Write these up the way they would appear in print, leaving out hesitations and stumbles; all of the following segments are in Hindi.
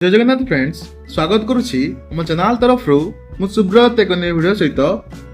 जय जगन्नाथ फ्रेंड्स स्वागत करुछि हम चैनल तरफ मु सुब्रत एक नया वीडियो सहित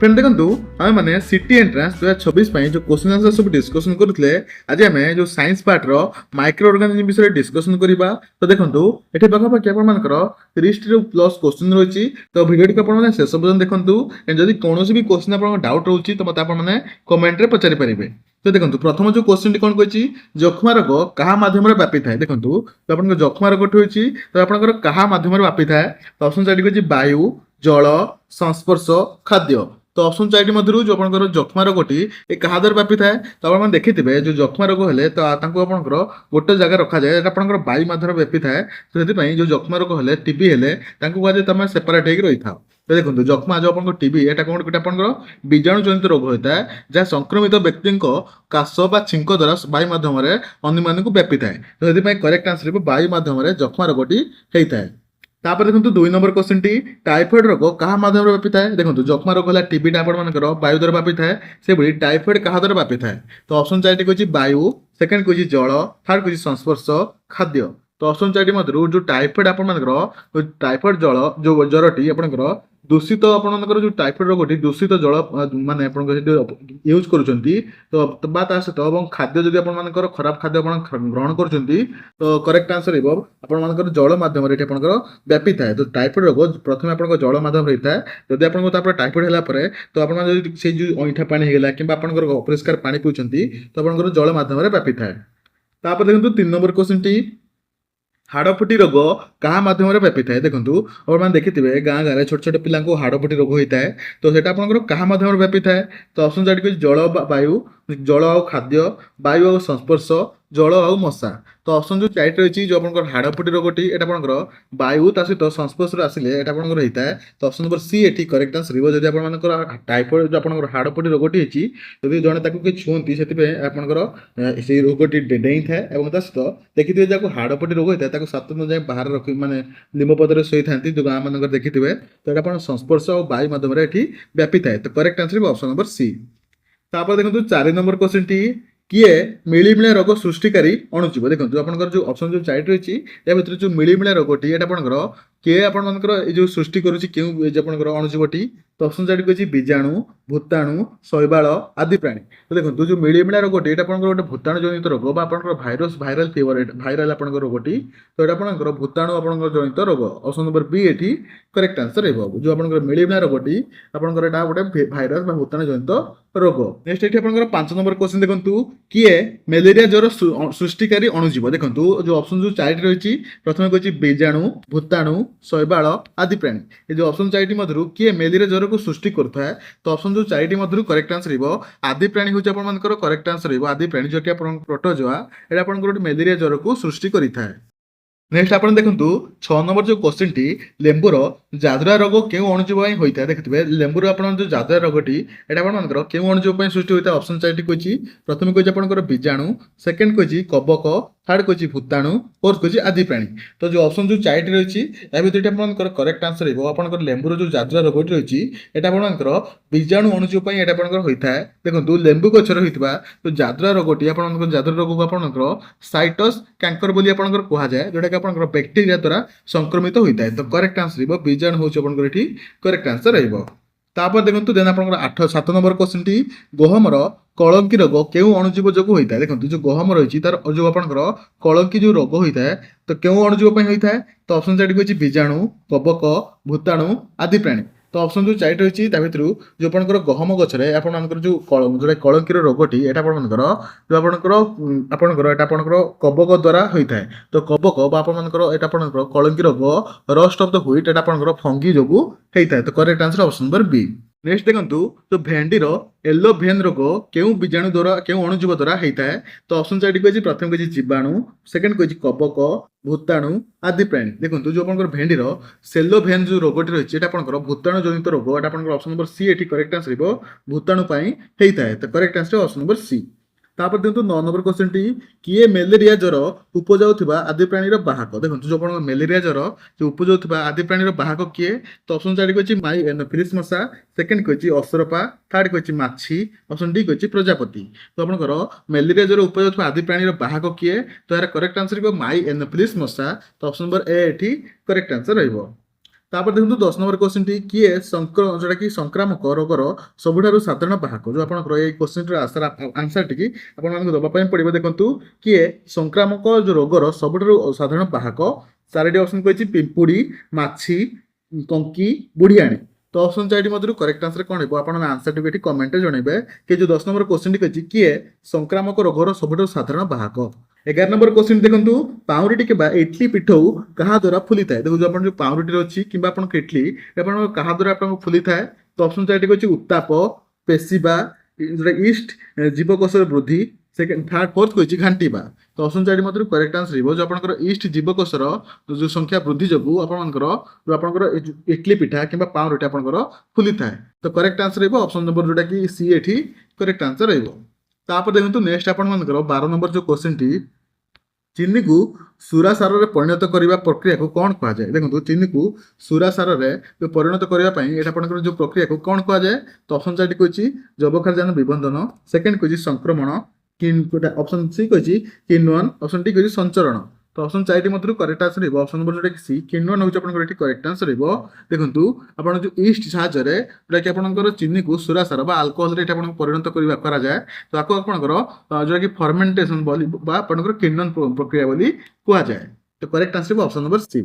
फ्रेंड देखंतु आमे माने सिटी एंट्रेंस 2026 पई जो क्वेश्चन आंसर सब डिस्कशन करथले आज आमे जो साइंस पार्ट रो माइक्रो ऑर्गेनिज्म विषय डिस्कशन करिबा। तो देखंतु एठी पाखा पाखी आपण मानकर 30 टी प्लस क्वेश्चन रहछि। तो वीडियो टी आपण माने शेष पर्यंत देखंतु जदि कोनोसी भी क्वेश्चन आपण डाउट रहछि तो मते आपण माने कमेंट रे पचारि परिबे। तो देखंतु प्रथम जो क्वेश्चन टी कोन कहछि जखमा रोग कहा माध्यम रे व्यापी थाए। देखंतु तो आपण जखमा रोग होछि तो आपण कहा माध्यम रे व्यापी थाए। तो ऑप्शन चारि कहछि वायु जल संस्पर्श खाद्य। तो ऑप्शन चारि मध्यरु जो आपनकर जखमा रोगटी ए कहा द्वारा व्यापी थाए। तो आपण देखिथिबे जो जखमा रोग हेले तो तांको आपनकर गोटे जगह रखा जाए एटा आपनकर वायु माध्यम रे व्यापी थाए। तो सेति पई जो जखमा रोग हेले टीबी हेले तांको कहै जे तमे सेपरेट हेक रहि थाओ। तो देखो जखमा जो आपन टीबी एटा कोन गोटे आपनकर बीजाणु जनित रोग होता है जहाँ संक्रमित व्यक्ति काश बा छिंक द्वारा वायु माध्यम रे अन्य मानकु व्यापी थाए। तो सेति पई करेक्ट आंसर वायु माध्यम रे जखमा रोगटी हेइ थाए। तापर देखो 2 नंबर क्वेश्चन टी टाइफॉइड रोग कहा माध्यम रे व्यापी थाए। देखो जखमा रोग होला टीबी टा आपण मानकर वायु द्वारा व्यापी थाए से बडी टाइफॉइड कहा द्वारा व्यापी थाए। तो ऑप्शन 4 टी कहछि वायु सेकंड कहछि जल थर्ड कहछि संस्पर्श खाद्य। तो ऑप्शन 4 टी मधुर जो टाइफॉइड आपण मानकर टाइफॉइड जल जो जरटी आपनकर दूषित आपनकर जो टाइफॉइड रोगटी दूषित जल माने आपन यूज करूचंती। तो बात आसे तो এবং खाद्य जदि आपन मानकर खराब खाद्य आपन ग्रहण करूचंती तो करेक्ट आंसर हेबो आपन मानकर जल माध्यम रे एठी आपनकर व्यापी थाए। तो टाइफॉइड रोग प्रथमे आपनकर जल माध्यम रे थाए। जदि आपन तापर टाइफॉइड होला परे तो आपन जदि से जो ओइठा पानी हेला किबा आपनकर अपरिष्कार पानी पिउचंती तो आपनकर जल माध्यम रे व्यापी थाए। तापर देखंतु 3 नंबर क्वेश्चन टी हाड़फुटी रोग कहा माध्यम रे व्यापी थाए। देखंतु और माने देखिथिबे गाँ गारे छोट छोट पिला को हाड़फुटी रोग होइता है। तो सेटा आपनकर कहा माध्यम रे व्यापी थाए। तो ऑप्शन 4 को जल वायु जल और खाद्य वायु और संस्पर्श जल और मशा। तो ऑप्शन जो 4 रही जो आपनकर हाड़फुटी रोगटी एटा आपनकर वायु ता सहित संस्पर्श रे आसिले एटा आपनकर होइता है। तो ऑप्शन नंबर सी एठी करेक्ट आंसर रिवो जदि आपन मानकर टाइफॉइड जो आपनकर हाड़फुटी रोगटी हेची जदि जणे ताकू के छुंती सेति पे आपनकर से रोगटी डेई थाए एवं ता सहित देखिथिबे जाको हाड़फुटी रोग होइता ताको 7 दिन जाय बाहर रखि माने निमपद रे सोई थांती जो गां मानकर देखिथिबे। तो एटा आपन संस्पर्श और वायु माध्यम रे एठी व्यापी थाए। तो correct answer option number C. तापर देखंतु 4 नंबर क्वेश्चन टी किए मिलिमिला रोग सृष्टिकारी अणुजीव। देखो आपनकर जो ऑप्शन जो 4 रही या भीतर जो मिलिमिला रोगटी एटा आपनकर किए आपण मानकर ए जो सृष्टि करूची केउ जे आपनकर अणुजीवटी। तो ऑप्शन 4 कहछि बीजाणु भूताणु शैवाल आदि प्राणी। तो देखो जो मिलिमिला रोगटी एटा आपनकर गोटे भूताणु जनित रोग बा आपनकर वायरल फीवर वायरल आपनकर रोगटी। तो एटा आपनकर भूताणु आपनकर जनित रोग। ऑप्शन नंबर बी एठी करेक्ट आंसर हेबो जो आपनकर मिलिमिला रोगटी आपनकर एटा गोटे वायरस बा भूताणु जनित रोग। नेक्स्ट एठी आपनकर 5 नंबर क्वेश्चन देखंतु किए मलेरिया ज्वर सृष्टिकारी अणुजीव। देखंतु जो ऑप्शन जो 4 रही प्रथम कहछि बीजाणु भूताणु शैवाल आदि प्राणी। ये जो ऑप्शन 4 मधुर किए मलेरिया ज्वर को सृष्टि करता है। तो ऑप्शन जो 4 मधुर करेक्ट आंसर हेबो आदि प्राणी होछि आपन मानकर करेक्ट आंसर हेबो आदि प्राणी जो कि आपन प्रोटोजोआ एटा आपन गोटे मलेरिया ज्वर को सृष्टि करिथाय। नेक्स्ट आपन देखंतु 6 नंबर जो क्वेश्चन टी लेंबुर जादुरा रोग केउ अणुजीव पई होइता। देखिथिबे लेंबुर आपन जो जादुरा रोगटी एटा आपन मानकर केउ अणुजीव पई सृष्टि होइता। ऑप्शन 4 टी कहछि प्रथम कहछि आपनकर बीजाणु सेकंड कहछि कबक थर्ड कहछि भूताणु फोर्थ कहछि आदि प्राणी। तो जो ऑप्शन जो 4 रही या भीतर आपनकर करेक्ट आंसर हेबो आपनकर लेंबुर जो जादुरा रोगटी रही एटा आपनकर बीजाणु अणुजीव पई एटा आपनकर होइता। देखंतु लेंबु गछर होइतबा तो जादुरा रोगटी आपनकर जादुरा रोग को आपनकर साइटस कैंकर बोली आपनकर कहा जाय जोटा आपनकर बैक्टीरिया द्वारा संक्रमित होइता है। तो करेक्ट आंसर हेबो बीजाणु होछि आपनकर एठी करेक्ट आंसर हेबो। तापर देखंतु देन आपनकर 8 7 नंबर क्वेश्चन टी गहमर कलंकी रोग केउ अणुजीव जोगु होइता है। देखंतु जो गहम रहिछि तार जो आपनकर कलंकी जो रोग होइता है तो केउ अणुजीव पई होइता है। तो ऑप्शन 4 कहछि बीजाणु कबक भूताणु आदि प्राणी। तो ऑप्शन जो 4 रही भर जो आपंकर गहम गचरे आपंकर जो जोटा कलंकीर रोगटी एटा आपंकर जो आपंकर एटा आपंकर कबक द्वारा होता है। तो कबक आपंकर एटा आपंकर कलंकी रोग रस्ट ऑफ द व्हीट एटा आपंकर फंगी जोगु होता है। तो correct answer option number B. Next देखंतु जो भेंडीर येलो भेन रोग केउ बीजाणु द्वारा केउ अणुजीव द्वारा होता है। तो ऑप्शन 4 कहछि प्रथम कहछि जीवाणु सेकंड कहछि कबक भूताणु आदि प्राणी। देखंतु जो आपनकर भेंडीर सेलो भेन जो रोगटी रही एटा आपनकर भूताणु जनित रोग एटा आपनकर ऑप्शन नंबर सी एठी करेक्ट आंसर हेबो भूताणु पई होता है। तो correct answer option number C. तापर देखो 9 नंबर क्वेश्चन टी किए मेलेरिया ज्वर उपजाउथिबा आदि प्राणीर बाहक देखो जो आपण मेलेरिया ज्वर जो उपजाउथिबा आदि प्राणीर बाहक किए तो ऑप्शन 4 कहछि माई एनोफिलिस मशा सेकंड कहछि असरपा थर्ड कहछि माछी ऑप्शन डी कहछि प्रजापति तो आपनकर मेलेरिया ज्वर उपजाउथिबा आदि प्राणीर बाहक किए तो यार करेक्ट आंसर हो माई एनोफिलिस मशा तो ऑप्शन नंबर ए एठी करेक्ट आंसर रहइबो तापर देखो 10 नंबर क्वेश्चन टी किए जोटा कि संक्रामक रोगर सबुठारु साधारण बाहक जो आपन क्वेश्चन आंसर टी आपण मानक दबा पय पड़िबो देखंतु किए संक्रामक जो रोगर सबुठारु साधारण बाहक चारटी ऑप्शन कहछि पिंपुड़ी माछी कंकी बुढ़ियाणी तो ऑप्शन 4 मधुर करेक्ट आंसर कोन हेबो आपण आंसर टी कमेंट रे जणैबे कि जो 10 नंबर क्वेश्चन टी कहछि किए संक्रामक रोगर सबुठारु साधारण बाहक 11 नंबर क्वेश्चन देखंतु पाउरुटी के इडली पिठौ कहा द्वारा फुली थाए देखो जो आपण जो पाउरुटी अछि किबा आपण इडली आपण कहा द्वारा आपण फुली थाए तो ऑप्शन 4 कहछि उत्ताप पेशिबा जोटा ईस्ट जीवकोश वृद्धि सेकंड थर्ड फोर्थ कहछि घांटीबा तो ऑप्शन 4 मधुर करेक्ट आंसर हो जो आपनकर ईस्ट जीवकोशर जो संख्या वृद्धि जगु आपनकर जो आपनकर इडली पिठा किबा पाउरुटी आपनकर फुली थाए तो करेक्ट आंसर हो ऑप्शन नंबर जोटा कि सी एठी करेक्ट आंसर रहइबो तापर देखंतु नेक्स्ट आपनकर 12 नंबर जो क्वेश्चन टी चीनी को सुरा सार रे परिणत करने प्रक्रिया को कौन कह जाए देखो चीनी को सुरा सार रे परिणत करने ये आपंकर जो प्रक्रिया को कौन कह जाए तो ऑप्शन 4 कहछि जबक्षारजान विबंधन सेकंड कहछि संक्रमण ऑप्शन सी कहछि किण्वन ऑप्शन डी कहछि संचरण तो ऑप्शन 4 मधुर करेक्ट आंसर हो ऑप्शन नंबर जोटा कि सी किण्वन होछि आपनकर एठी करेक्ट आंसर हो देखंतु आपण जो ईस्ट साहाय्य रे जोटा कि आपनकर चीनी को सुरा सार बा अल्कोहल रे एठी आपण परिणत करा जाए तो आको आपनकर जोटा कि फर्मेंटेशन बोली बा आपनकर किण्वन प्रक्रिया बोली कहा जाए तो करेक्ट आंसर हो ऑप्शन नंबर सी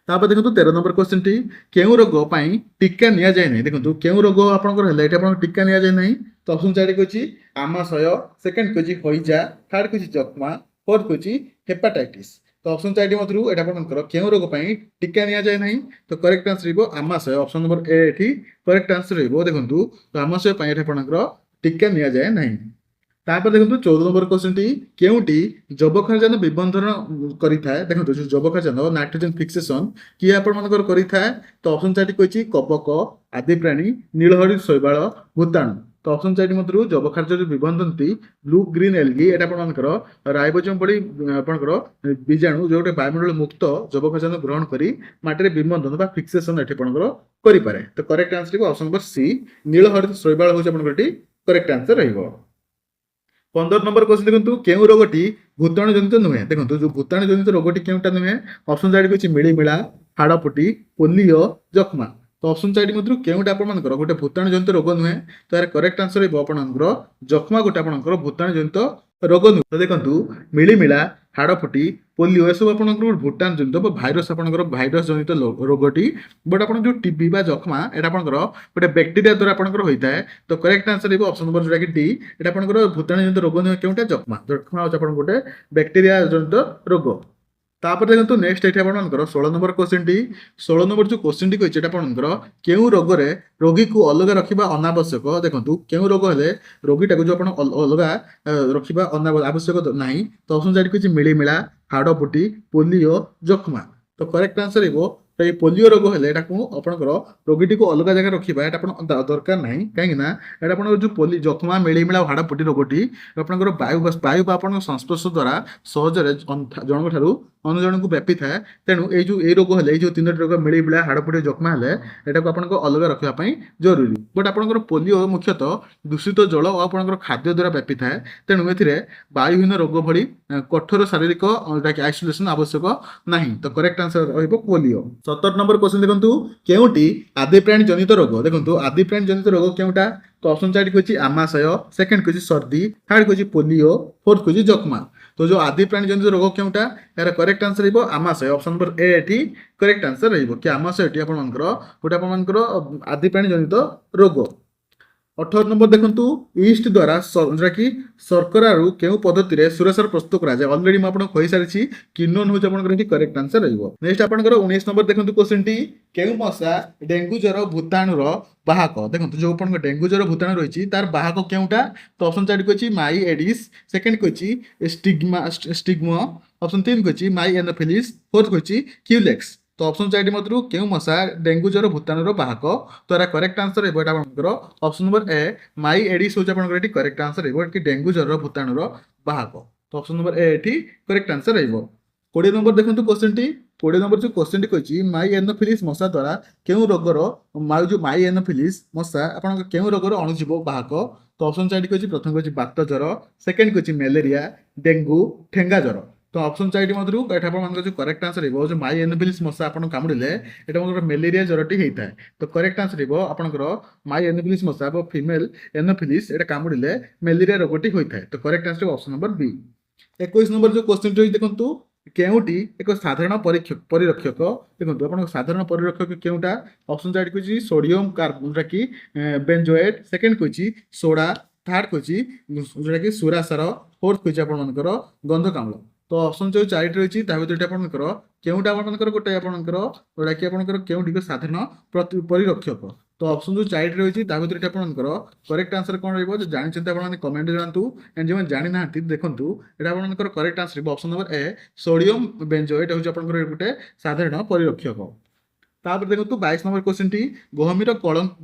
तापर देखो 13 नंबर क्वेश्चन टी केउ रोग पई टीका निया जाय नै देखो केउ रोग आपनकर हेला एठी आपन टीका निया जाय नै तो ऑप्शन 4 कहछि आमाशय सेकंड कहछि होइजा थर्ड कहछि जक्मा फोर्थ कहछि हेपाटाइटिस तो ऑप्शन 4 मधुर एटा आपनकर केउ रोग पई टीका निया जाय नै तो करेक्ट आंसर हो आमाशय ऑप्शन नंबर ए एठी करेक्ट आंसर हो देखंतु तो आमाशय पई एटा आपनकर टीका निया जाय नै तापर देखो 14 नंबर क्वेश्चन टी केउटी जबक्षारजान विबंधन करिथाय देखो जो जबक्षारजान नाइट्रोजन फिक्सेशन कि आपण मानकर करिथाय तो ऑप्शन 4 कहछि कपक आदि प्राणी नीलहरी शैवाल भूताणु तो ऑप्शन 4 मधुर जबक्षारजान विबंधन टी ब्लू ग्रीन एल्गी एटा आपण मानकर राइबोसोम पड़ी आपनकर बीजाणु जोटे वायुमंडल मुक्त जबक्षारजान ग्रहण करी माटी रे विबंधन बा फिक्सेशन एठी आपनकर करि पारे तो करेक्ट आंसर हो ऑप्शन नंबर सी नीलहरी शैवाल होछि आपनकर एठी करेक्ट आंसर रहइबो 15 नंबर क्वेश्चन देखो केउ रोगटी भूताणु जनित नुहे देखो जो भूताणु जनित रोगटी केउटा नुहे ऑप्शन 4 कहछि मिळीमिळा हाड़पुटी पोलियो जक्मा तो ऑप्शन 4 मधुर केउटा आपण मानकर गोटे भूताणु जनित रोग नुहे तो यार करेक्ट आंसर हो आपणकर जक्मा गोटे आपणकर भूताणु जनित रोग नुहे तो देखंतु मिळीमिळा हाड़फुटी पोलियो सब आपंकर भूटान जनित भाइरस आपंकर भाइरस जनित रोगटी बट आप जो टीबी बा जख्मा एटा आपंकर गोटे बैक्टेरिया द्वारा आपंकर होता है तो करेक्ट आंसर हो ऑप्शन नंबर जोटा कि डी एटा आपंकर भूतान जनित रोग नुहे केउटा जख्मा जख्मा होछ आपन गोटे बैक्टेरिया जनित रोग तापर देखो नेक्स्ट ये आपंकर 16 नंबर क्वेश्चन टी 16 नंबर जो क्वेश्चन टी कहछि आपंकर केउ रोग रे रोगी को अलग रखिबा अनावश्यक देखंतु केउ रोग हेले रोगीटा को जो आपण अलग रखिबा अनावश्यक नाही तो ऑप्शन 4 कहछि मिळीमिळा हाड़फुटी पोलियो जख्मा तो करेक्ट आंसर हो तो ये पोलियो रोग हेले एटा को आपनकर रोगीटी को अलग जगह रखिबा एटा आपण दरकार नाही काहे ना एटा आपण जो पोली जख्मा मिळीमिळा हाड़फुटी रोगटी आपनकर वायु आपण संस्पर्श द्वारा सहज रे जनक ठारू अन्य जन को व्यापी थाए तेणु ये रोग हेले ये तीनोटी रोग मिळीमिळा हाड़फुटी जख्मा हेले एटा को आपनको अलग रखिबा पई जरूरी बट आपनकर पोलियो मुख्यतः दूषित जल और आपनकर खाद्य द्वारा व्यापी थाए तेणु एथिरे वायुहीन रोग भली कठोर शारीरिक आइसोलेशन आवश्यक नाही तो करेक्ट आंसर रहइबो पोलियो 17 नंबर क्वेश्चन देखंतु केउटी आदि प्राणी जनित रोग देखंतु आदि प्राणी जनित रोग केउटा तो ऑप्शन 4 कहछि आमाशय सेकंड कहछि सर्दी थर्ड कहछि पोलियो फोर्थ कहछि जख्मा तो जो आदि प्राणी जनित रोग केउटा यार करेक्ट आंसर रहइबो आमाशय ऑप्शन नंबर ए एठी करेक्ट आंसर रहइबो कि आमाशय एठी आपण मानकर गोटे आपण मानकर आदि प्राणी जनित रोग 18 नंबर देखंतु ईस्ट द्वारा जोटा कि शर्करा रु केउ पद्धति रे सुरसर प्रस्तुत करा जाय ऑलरेडी म आपण कहि सारिछि किण्वन होछ आपनकर एठी करेक्ट आंसर रहइबो नेक्स्ट आपनकर 19 नंबर देखंतु क्वेश्चन टी केउ मशा डेंगू ज्वर भूताणु रो बाहक देखंतु जो आपनकर डेंगू ज्वर भूताणु रहिछि तार बाहक केउटा तो ऑप्शन 4 कहछि माई एडिस सेकंड कहछि स्टिग्मा ऑप्शन 3 कहछि माई एनोफिलिस फोर्थ कहछि क्यूलेक्स तो ऑप्शन चारिटी मध्य क्यों मशा डेंगू ज्वर भूताणुर बाहक तो यार करेक्ट आंसर रहा ऑप्शन नंबर ए माई एडिस हूँ आपंकर करेक्ट आंसर कि डेंगू ज्वर भूताणुर बाहक तो ऑप्शन नंबर ए ये करेक्ट आंसर रही 20 नंबर देखो क्वेश्चन टी 20 नंबर जो क्वेश्चन टी कही माई एनोफिलिस मशा द्वारा क्यों रोगर जो माई एनोफिलिस मशा आप क्यों रोगर अणुजीव बाहक तो ऑप्शन चारिटी कही प्रथम कही बात ज्वर सेकेंड कही मलेरिया डेंगू ठेंगा ज्वर तो ऑप्शन चारिटी मध्य एटा जो करेक्ट आंसर हो जो माई एनोफिलिस मशा आपन कामुड़े यहाँ मलेरिया ज्वरटी होता है तो करेक्ट आंसर आपंकर माई एनोफिलिस मशा फिमेल एनोफिलिस यहाँ कामुड़े मलेरिया रोगटी होता है तो correct answer option number B 21 नंबर जो क्वेश्चन रही देखो केउटी एक साधारण परिरक्षक देखो आप साधारण परिरक्षक केउटा ऑप्शन चार्ट कही सोडियम कार्बन जोटा कि बेंजोएट सेकेंड कही सोडा थर्ड कही जोटा कि सुरासार फोर्थ कही आपर गंधकाम्ल तो ऑप्शन जो चारिट रही आपंकर केउटा आपंकर गोटे आपंकर जोटा कि आपंकर केउटी साधारण परिरक्षक तो ऑप्शन जो चारिट रही आपंकर करेक्ट आंसर कौन रही जानते आप कमेंट जानतु एंड जो जानी ना देखूँ यहाँ आपंकर correct answer option number A sodium benzoate हूँ आपंकर गोटे साधारण परिरक्षक तापर देखो 22 नंबर क्वेश्चन टी गहमीर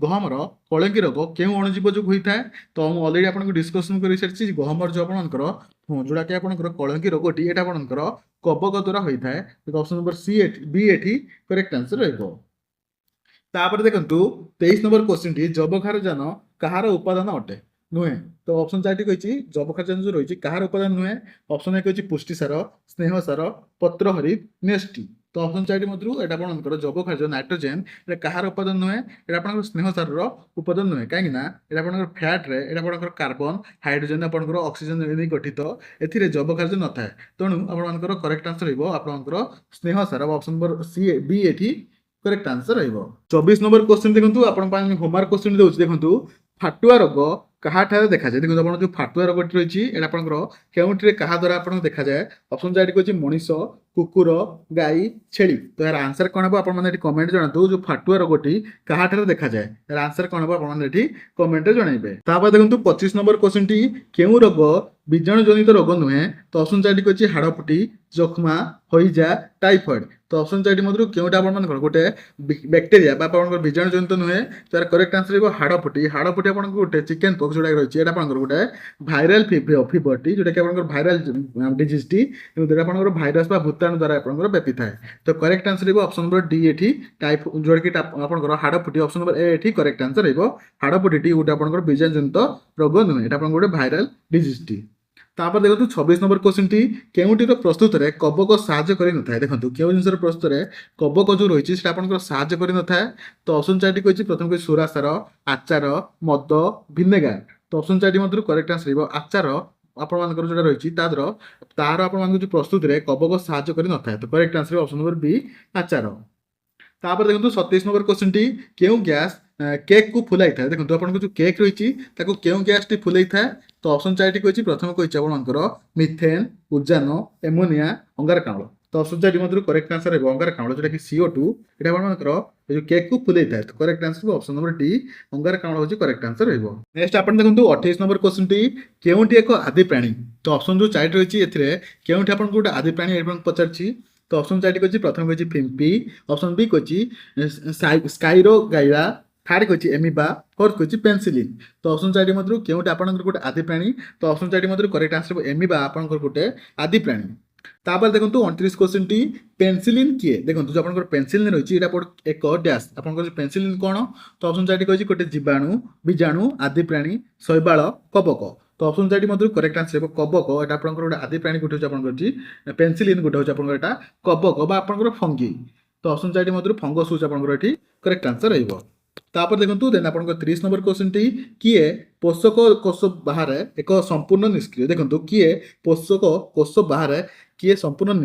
गहमर कलंकी रोग क्यों अणुजीव जो होता है तो मुझे अलरेडी आपको डिस्कसन कर सारी गहमर जो आपंकर जोटा कि आपंकर कलंकी रोगटी ये आपंकर कबक द्वारा होता है ऑप्शन नंबर सी बी एटी करेक्ट आंसर रही देखो 23 नंबर क्वेश्चन टी जबक्षारजान कहार उपादान अटे नुहे तो ऑप्शन चार्ट कही जबक्षारजान जो रही कहार उपादान नुहे ऑप्शन ए कही पुष्टिसार स्नेहसार पत्रहरित नेस्टी तो ऑप्शन चार्ट मध्य यहाँ आपंकर जबक्षारज नाइट्रोजेन ये कहार उपादान नुहे यहाँ आप स्नेहसार उपादान नुहे कहीं आप फैट्रे यहाँ आप कार्बन हाइड्रोजेन आपंकर ऑक्सीजन गठित ए जबक्षारज न था तेणु आपर करेक्ट आंसर आपंकर स्नेहसार ऑप्शन नंबर सी बी एटी करेक्ट आंसर रही 24 नंबर क्वेश्चन देखो आप होमवर्क क्वेश्चन दूसरी देखो फाटुआ रोग क्या देखा जाए देखो आप जो फाटुआ रोगटी रही है आपंकर केउट्रे क्या द्वारा आप देखा जाए ऑप्शन चार्ट कही मनीष कुकुर गाई छेली तो यार आंसर कौन हम आप कमेंट जनातु जो फाटुआ रोगटी क्या देखा जाए यार आंसर कौन हम आप कमेंट जनइबे देखो 25 नंबर क्वेश्चन टी क्यों रोग बीजाणु जनित रोग नुहे तो ऑप्शन चार्ट कही हाड़फुटी जख्मा हईजा टाइफॉइड तो ऑप्शन चार्ट मध्य क्योंटा आप गोटे बैक्टेरिया बीजाणु जनित नुहे तो यार करेक्ट आंसर हाड़फुटी आप गोटे चिकेन पॉक्स जोटा रही है आप गोटे भाइराल फीवरटी जोटा कि आप भाइराल डिजीजटी आप भाइरस भूताणु द्वारा आप व्यापी थाए तो correct answer option number D ये टाइप जोटा कि आप हाड़फुटी ऑप्शन नंबर ए ये करेक्ट आंसर हाड़फुटी गोटे आप बीजाणु जनित रोग नुहे आप गोटे भाइराल डिजीजटी देखो 26 नंबर क्वेश्चन टी केउटीर प्रस्तुत में कबक साहाय्य कर न था देखो क्यों जिन प्रस्तुत में कबक जो रही है आपंकर साहाय्य कर न था तो ऑप्शन चार्ट कही प्रथम कही सुरासार आचार मद भिनेगार तो ऑप्शन चार्ट मध्य करेक्ट आंसर आचार आपर जो रही तार आप प्रस्तुत में कबक साहाय्य कर न था तो correct answer option number B आचार देखो 27 नंबर क्वेश्चन टी क्यों गैस केक को फुलाई था देखो आप जो केक रही क्यों गैस टी फुलाई था तो ऑप्शन चार्ट कही प्रथम कही आपंकर मिथेन उजान एमोनिया अंगारकाम्ल तो ऑप्शन चार्ट मध्य करेक्ट आंसर है अंगारकाम्ल जोटा कि CO2 ये आपंकर जो केक को फुलाई था तो correct answer option number D अंगारकाम्ल हूँ करेक्ट आंसर रही नेक्स्ट आप देखो 28 नंबर क्वेश्चन टी केउटी एक आदि प्राणी तो ऑप्शन जो चार्ट रही है केउटी आपको गोटे आदि प्राणी पचार तो ऑप्शन चार्ट कही प्रथम कही फिम्पी ऑप्शन बी कही स्काइरो गाइरा थर्ड कही एमिबा फोर्थ कही पेनसिलिन तो ऑप्शन चार्ट मध्य क्योंटे आपंकर गोटे आदि प्राणी तो ऑप्शन चार्ट मध्य करेक्ट आंसर एमिबा आपंकर गोटे आदि प्राणी देखो 29 क्वेश्चन टी पेनसिलिन किए देखो जो आप पेनसिलिन रही है एक डैश आप पेनसिलिन कौन तो ऑप्शन चार्ट कही गोटे जीवाणु बीजाणु आदि प्राणी शैवाल कबक तो ऑप्शन चार्ट मध्य करेक्ट आंसर कबक यहाँ आप गोटे आदि प्राणी गोटे हूँ पेनसिलिन गोटे हूँ आप कबक आपंकर फंगी तो ऑप्शन चार्ट मध्य फंगस हूँ आप करेक्ट आंसर रहा देखो देन आप 30 नंबर क्वेश्चन टी किए पोषक कोष बाहर एक संपूर्ण निष्क्रिय देखो किए पोषक कोष बाहर किए संपूर्ण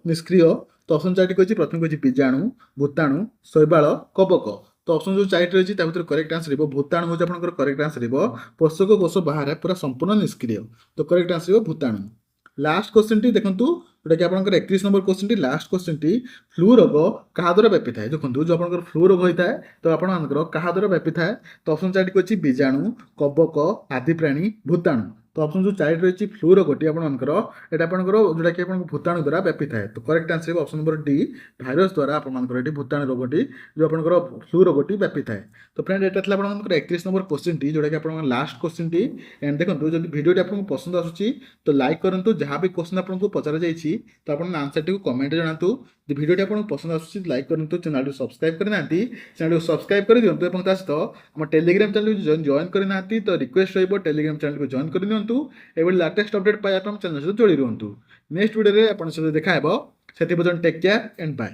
निष्क्रिय तो ऑप्शन चार्ट कही प्रथम कही बीजाणु भूताणु शैवाल कबक तो ऑप्शन जो चार्ट रही है करेक्ट आंसर भूताणु हूँ आप करेक्ट आंसर पोषक कोष बाहर पूरा संपूर्ण निष्क्रिय तो करेक्ट आंसर भूताणु लास्ट क्वेश्चन टी देखो जोटा कि आप 31 नंबर क्वेश्चन टी लास्ट क्वेश्चन टी फ्लू रोग क्या द्वारा व्यापी थाए देखो जो आप फ्लू रोग होता है तो आपंकर क्या द्वारा व्यापी थाए तो ऑप्शन चार्ट कही बीजाणु कबक आदि प्राणी भूताणु तो ऑप्शन जो चारिट रही फ्लू रोगटी आपर एटा आपंकर जोटा कि भूताणु द्वारा व्यापी थाए। तो correct answer option number D virus द्वारा आपर भूताणु रोगटी जो आपंकर फ्लू रोगटी व्यापी थाए। तो फ्रेंड एटा था आपर 31 नंबर क्वेश्चन टी जोटा कि आप लास्ट क्वेश्चन टी। एंड देखो जब वीडियो आपको पसंद आसूँ तो लाइक करूँ, जहाँ भी क्वेश्चन आपको पचरा जाइए तो आप आंसर टी कमेंट जनातु। भिडियो आपको पसंद आसूँ लाइक करूँ, चैनल को सब्सक्राइब करना चैनल को सब्सक्राइब कर दिंतु और सहित आम टेलीग्राम चैनल जॉइन करना तो रिक्वेस्ट रही टेलीग्राम चैनल को जॉइन कर दिंतु। एवं लाटेस्ट अपडेट पाइबा चैनल सहित जोड़ी रुहतु। नेक्स्ट वीडियो में आप देखा से टेक केयर एंड बाय।